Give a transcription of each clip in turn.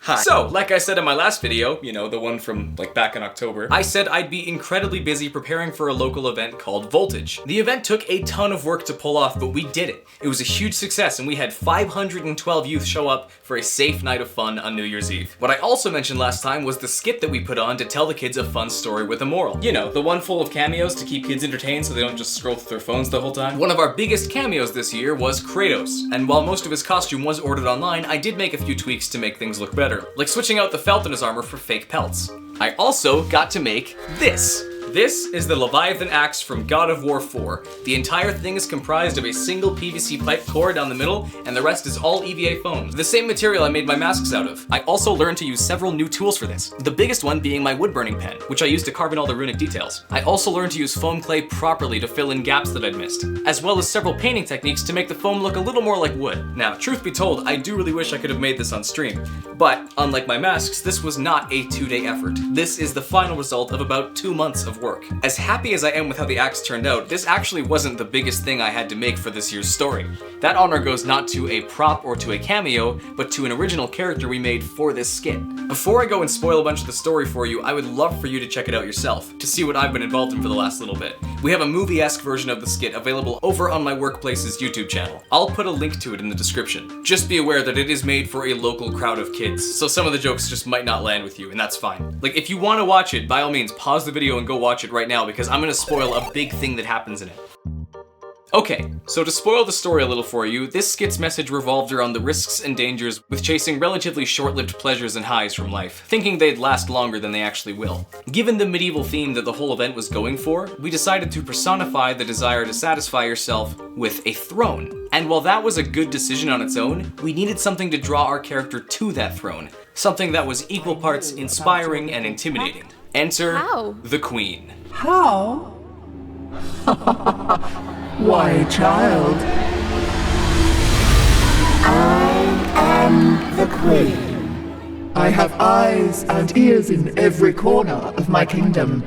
Hi. So, like I said in my last video, you know, the one from like back in October, I said I'd be incredibly busy preparing for a local event called Voltage. The event took a ton of work to pull off, but we did it. It was a huge success and we had 512 youth show up for a safe night of fun on New Year's Eve. What I also mentioned last time was the skit that we put on to tell the kids a fun story with a moral. You know, the one full of cameos to keep kids entertained so they don't just scroll through their phones the whole time. One of our biggest cameos this year was Kratos, and while most of his costume was ordered online, I did make a few tweaks to make things look better, like switching out the felt in his armor for fake pelts. I also got to make this. This is the Leviathan axe from God of War 4. The entire thing is comprised of a single PVC pipe core down the middle, and the rest is all EVA foam. The same material I made my masks out of. I also learned to use several new tools for this, the biggest one being my wood burning pen, which I used to carve in all the runic details. I also learned to use foam clay properly to fill in gaps that I'd missed, as well as several painting techniques to make the foam look a little more like wood. Now, truth be told, I do really wish I could have made this on stream, but unlike my masks, this was not a 2-day effort. This is the final result of about 2 months of work. As happy as I am with how the axe turned out, this actually wasn't the biggest thing I had to make for this year's story. That honor goes not to a prop or to a cameo, but to an original character we made for this skit. Before I go and spoil a bunch of the story for you, I would love for you to check it out yourself, to see what I've been involved in for the last little bit. We have a movie-esque version of the skit available over on my workplace's YouTube channel. I'll put a link to it in the description. Just be aware that it is made for a local crowd of kids, so some of the jokes just might not land with you, and that's fine. Like, if you want to watch it, by all means, pause the video and go watch it right now, because I'm gonna spoil a big thing that happens in it. Okay, so to spoil the story a little for you, this skit's message revolved around the risks and dangers with chasing relatively short-lived pleasures and highs from life, thinking they'd last longer than they actually will. Given the medieval theme that the whole event was going for, we decided to personify the desire to satisfy yourself with a throne. And while that was a good decision on its own, we needed something to draw our character to that throne. Something that was equal parts inspiring and intimidating. Enter the Queen. How? Why, child, I am the Queen. I have eyes and ears in every corner of my kingdom.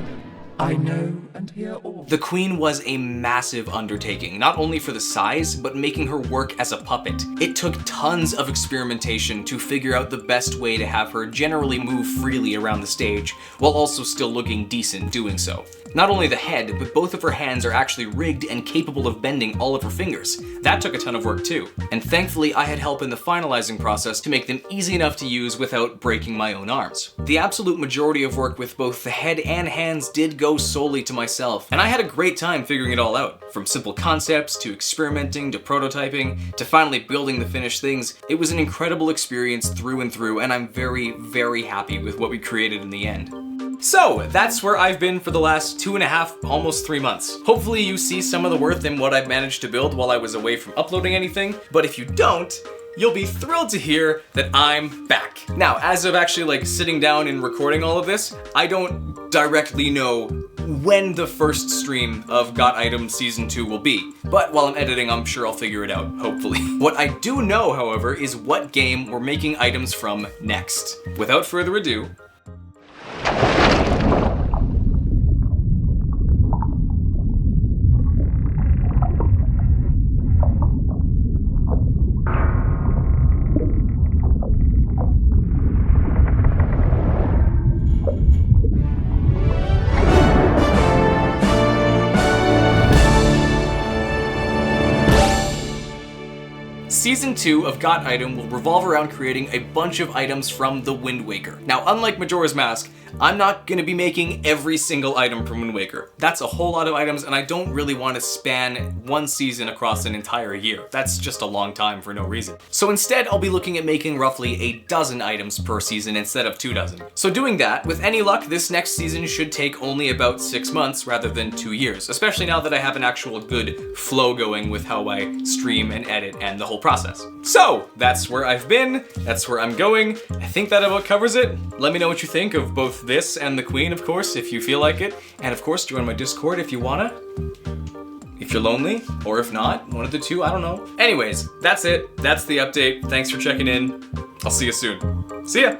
I know and hear all. The Queen was a massive undertaking, not only for the size, but making her work as a puppet. It took tons of experimentation to figure out the best way to have her generally move freely around the stage, while also still looking decent doing so. Not only the head, but both of her hands are actually rigged and capable of bending all of her fingers. That took a ton of work too. And thankfully, I had help in the finalizing process to make them easy enough to use without breaking my own arms. The absolute majority of work with both the head and hands did go solely to myself, and I had a great time figuring it all out. From simple concepts, to experimenting, to prototyping, to finally building the finished things. It was an incredible experience through and through, and I'm very, very happy with what we created in the end. So, that's where I've been for the last 2.5, almost 3 months. Hopefully you see some of the worth in what I've managed to build while I was away from uploading anything, but if you don't, you'll be thrilled to hear that I'm back. Now, as of actually sitting down and recording all of this, I don't directly know when the first stream of Got Item Season 2 will be, but while I'm editing, I'm sure I'll figure it out, hopefully. What I do know, however, is what game we're making items from next. Without further ado, Season 2 of Got Item will revolve around creating a bunch of items from the Wind Waker. Now, unlike Majora's Mask, I'm not going to be making every single item from Wind Waker. That's a whole lot of items, and I don't really want to span one season across an entire year. That's just a long time for no reason. So instead, I'll be looking at making roughly a dozen items per season instead of 2 dozen. So doing that, with any luck, this next season should take only about 6 months rather than 2 years, especially now that I have an actual good flow going with how I stream and edit and the whole process. So, that's where I've been, that's where I'm going. I think that about covers it. Let me know what you think of both this and the Queen, of course, if you feel like it. And of course, join my Discord if you wanna. If you're lonely, or if not, one of the two, I don't know. Anyways, that's it. That's the update. Thanks for checking in. I'll see you soon. See ya!